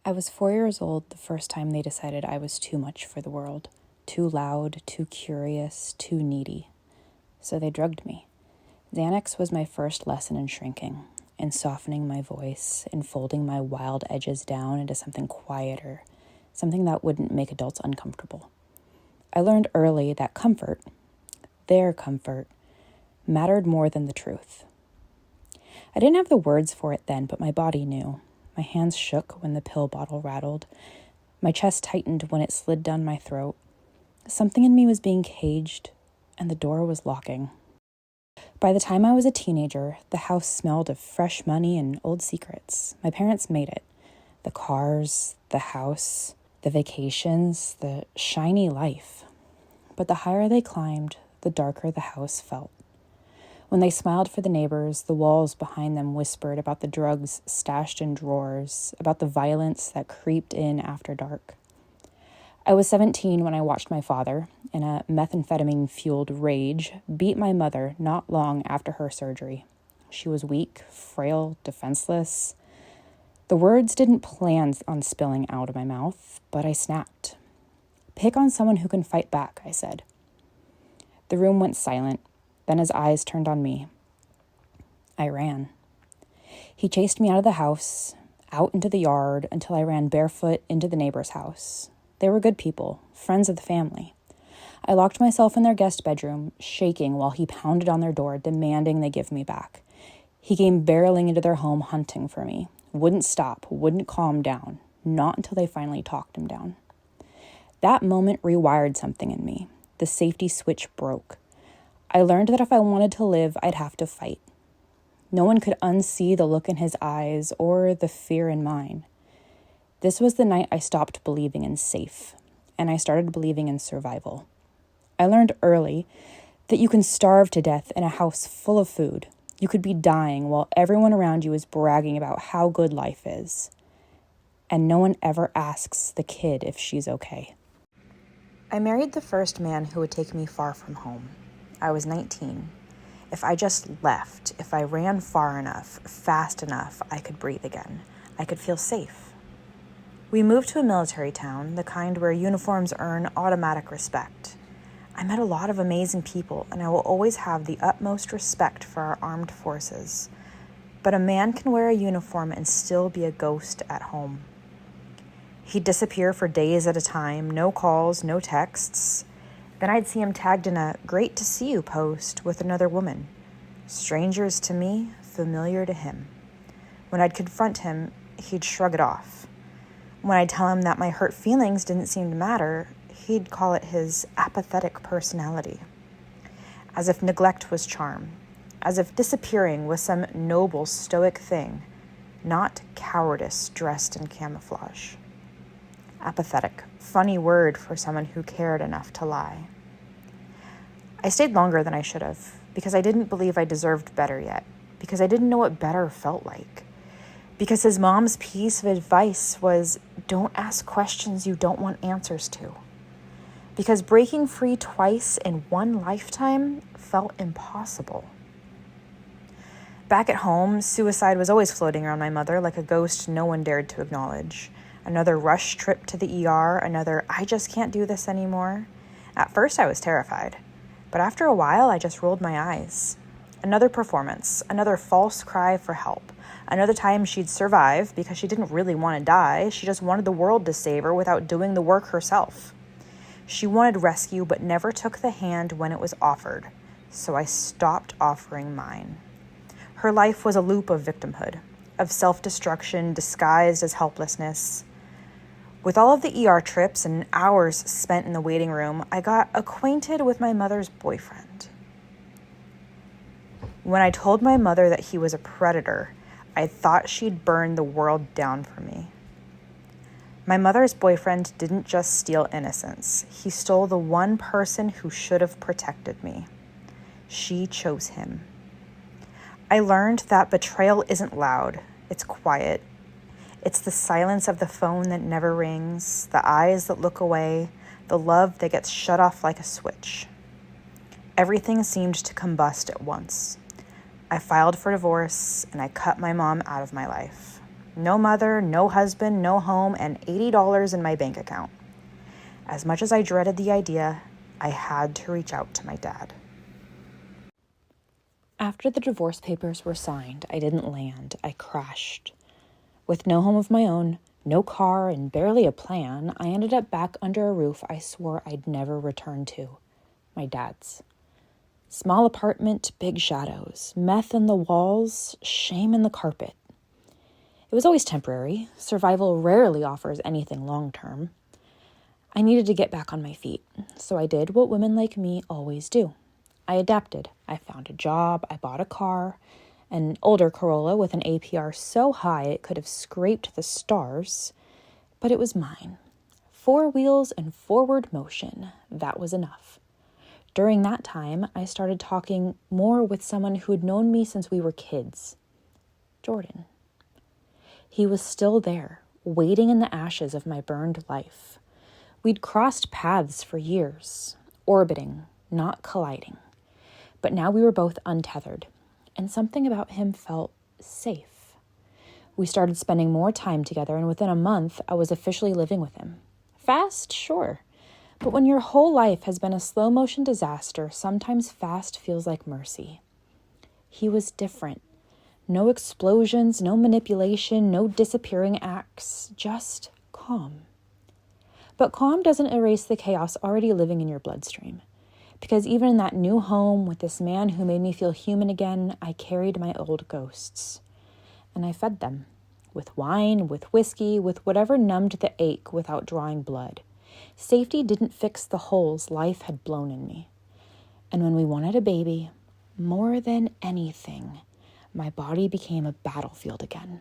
I was 4 years old the first time they decided I was too much for the world, too loud, too curious, too needy. So they drugged me. Xanax was my first lesson in shrinking, in softening my voice, in folding my wild edges down into something quieter, something that wouldn't make adults uncomfortable. I learned early that comfort, their comfort, mattered more than the truth. I didn't have the words for it then, but my body knew. My hands shook when the pill bottle rattled. My chest tightened when it slid down my throat. Something in me was being caged, and the door was locking. By the time I was a teenager, the house smelled of fresh money and old secrets. My parents made it. The cars, the house, the vacations, the shiny life. But the higher they climbed, the darker the house felt. When they smiled for the neighbors, the walls behind them whispered about the drugs stashed in drawers, about the violence that creeped in after dark. I was 17 when I watched my father, in a methamphetamine-fueled rage, beat my mother not long after her surgery. She was weak, frail, defenseless. The words didn't plan on spilling out of my mouth, but I snapped. "Pick on someone who can fight back," I said. The room went silent. Then his eyes turned on me. I ran. He chased me out of the house, out into the yard, until I ran barefoot into the neighbor's house. They were good people, friends of the family. I locked myself in their guest bedroom, shaking while he pounded on their door, demanding they give me back. He came barreling into their home, hunting for me. Wouldn't stop, wouldn't calm down, not until they finally talked him down. That moment rewired something in me. The safety switch broke. I learned that if I wanted to live, I'd have to fight. No one could unsee the look in his eyes or the fear in mine. This was the night I stopped believing in safe, and I started believing in survival. I learned early that you can starve to death in a house full of food. You could be dying while everyone around you is bragging about how good life is. And no one ever asks the kid if she's okay. I married the first man who would take me far from home. I was 19. If I just left, if I ran far enough, fast enough, I could breathe again. I could feel safe. We moved to a military town, the kind where uniforms earn automatic respect. I met a lot of amazing people, and I will always have the utmost respect for our armed forces. But a man can wear a uniform and still be a ghost at home. He'd disappear for days at a time, no calls, no texts. Then I'd see him tagged in a "great to see you" post with another woman. Strangers to me, familiar to him. When I'd confront him, he'd shrug it off. When I'd tell him that my hurt feelings didn't seem to matter, he'd call it his apathetic personality. As if neglect was charm. As if disappearing was some noble, stoic thing, not cowardice dressed in camouflage. Apathetic. Funny word for someone who cared enough to lie. I stayed longer than I should have, because I didn't believe I deserved better yet, because I didn't know what better felt like, because his mom's piece of advice was, don't ask questions you don't want answers to, because breaking free twice in one lifetime felt impossible. Back at home, suicide was always floating around my mother like a ghost no one dared to acknowledge. Another rush trip to the ER, another "I just can't do this anymore." At first I was terrified, but after a while I just rolled my eyes. Another performance, another false cry for help, another time she'd survive because she didn't really want to die, she just wanted the world to save her without doing the work herself. She wanted rescue but never took the hand when it was offered, so I stopped offering mine. Her life was a loop of victimhood, of self-destruction disguised as helplessness. With all of the ER trips and hours spent in the waiting room, I got acquainted with my mother's boyfriend. When I told my mother that he was a predator, I thought she'd burn the world down for me. My mother's boyfriend didn't just steal innocence. He stole the one person who should have protected me. She chose him. I learned that betrayal isn't loud, it's quiet. It's the silence of the phone that never rings, the eyes that look away, the love that gets shut off like a switch. Everything seemed to combust at once. I filed for divorce, and I cut my mom out of my life. No mother, no husband, no home, and $80 in my bank account. As much as I dreaded the idea, I had to reach out to my dad. After the divorce papers were signed, I didn't land. I crashed. With no home of my own, no car, and barely a plan, I ended up back under a roof I swore I'd never return to. My dad's. Small apartment, big shadows, meth in the walls, shame in the carpet. It was always temporary. Survival rarely offers anything long-term. I needed to get back on my feet, so I did what women like me always do. I adapted. I found a job, I bought a car, an older Corolla with an APR so high it could have scraped the stars, but it was mine. 4 wheels and forward motion, that was enough. During that time, I started talking more with someone who'd known me since we were kids, Jordan. He was still there, waiting in the ashes of my burned life. We'd crossed paths for years, orbiting, not colliding. But now we were both untethered, and something about him felt safe. We started spending more time together, and within a month, I was officially living with him. Fast? Sure. But when your whole life has been a slow-motion disaster, sometimes fast feels like mercy. He was different. No explosions, no manipulation, no disappearing acts, just calm. But calm doesn't erase the chaos already living in your bloodstream. Because even in that new home with this man who made me feel human again, I carried my old ghosts. And I fed them. With wine, with whiskey, with whatever numbed the ache without drawing blood. Safety didn't fix the holes life had blown in me. And when we wanted a baby, more than anything, my body became a battlefield again.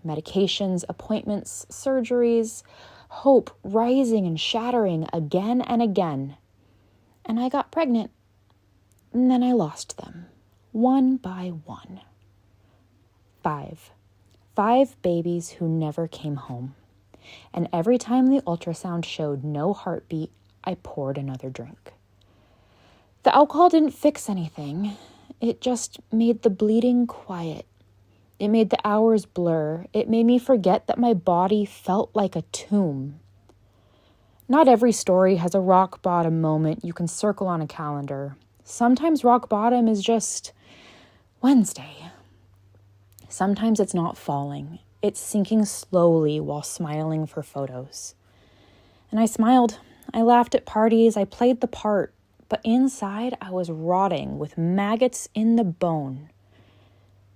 Medications, appointments, surgeries, hope rising and shattering again and again. And I got pregnant, and then I lost them, one by one. 5 babies who never came home. And every time the ultrasound showed no heartbeat, I poured another drink. The alcohol didn't fix anything. It just made the bleeding quiet. It made the hours blur. It made me forget that my body felt like a tomb. Not every story has a rock bottom moment you can circle on a calendar. Sometimes rock bottom is just Wednesday. Sometimes it's not falling. It's sinking slowly while smiling for photos. And I smiled. I laughed at parties. I played the part. But inside, I was rotting with maggots in the bone.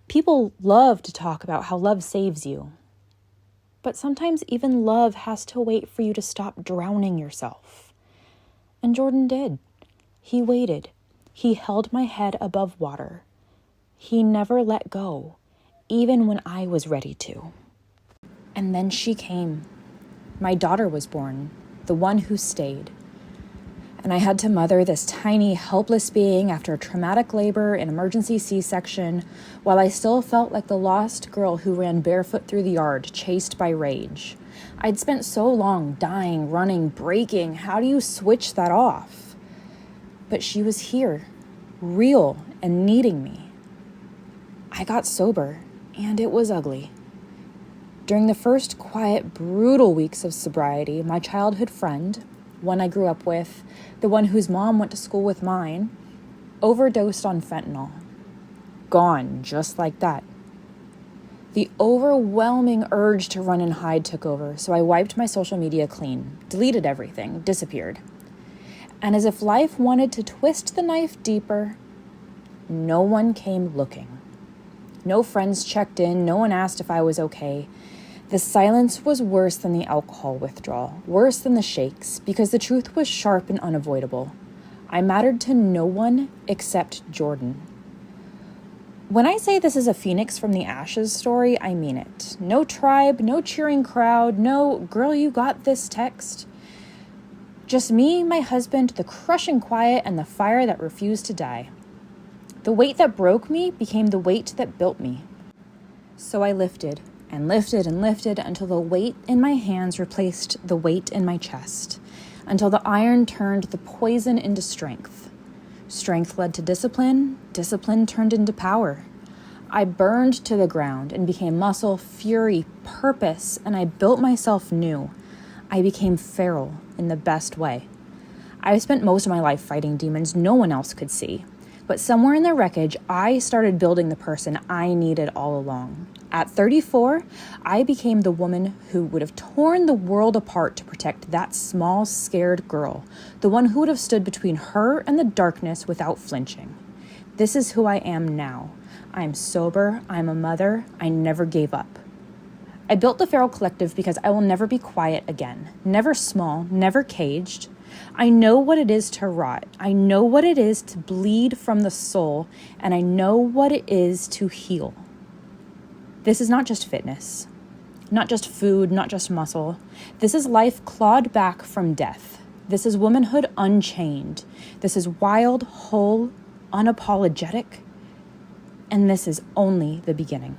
People love to talk about how love saves you. But sometimes even love has to wait for you to stop drowning yourself. And Jordan did. He waited. He held my head above water. He never let go, even when I was ready to. And then she came. My daughter was born, the one who stayed. And I had to mother this tiny, helpless being after a traumatic labor and emergency C-section, while I still felt like the lost girl who ran barefoot through the yard, chased by rage. I'd spent so long dying, running, breaking. How do you switch that off? But she was here, real and needing me. I got sober, and it was ugly. During the first quiet, brutal weeks of sobriety, my childhood friend, one I grew up with, the one whose mom went to school with mine, overdosed on fentanyl. Gone, just like that. The overwhelming urge to run and hide took over, so I wiped my social media clean, deleted everything, disappeared. And as if life wanted to twist the knife deeper, no one came looking. No friends checked in, no one asked if I was okay. The silence was worse than the alcohol withdrawal, worse than the shakes, because the truth was sharp and unavoidable. I mattered to no one except Jordan. When I say this is a phoenix from the ashes story, I mean it. No tribe, no cheering crowd, no "girl, you got this" text. Just me, my husband, the crushing quiet, and the fire that refused to die. The weight that broke me became the weight that built me. So I lifted and lifted and lifted until the weight in my hands replaced the weight in my chest, until the iron turned the poison into strength. Strength led to discipline, discipline turned into power. I burned to the ground and became muscle, fury, purpose, and I built myself new. I became feral in the best way. I spent most of my life fighting demons no one else could see. But somewhere in the wreckage, I started building the person I needed all along. At 34, I became the woman who would have torn the world apart to protect that small, scared girl, the one who would have stood between her and the darkness without flinching. This is who I am now. I'm sober, I'm a mother, I never gave up. I built the Feral Collective because I will never be quiet again, never small, never caged. I know what it is to rot. I know what it is to bleed from the soul, and I know what it is to heal. This is not just fitness, not just food, not just muscle. This is life clawed back from death. This is womanhood unchained. This is wild, whole, unapologetic, and this is only the beginning.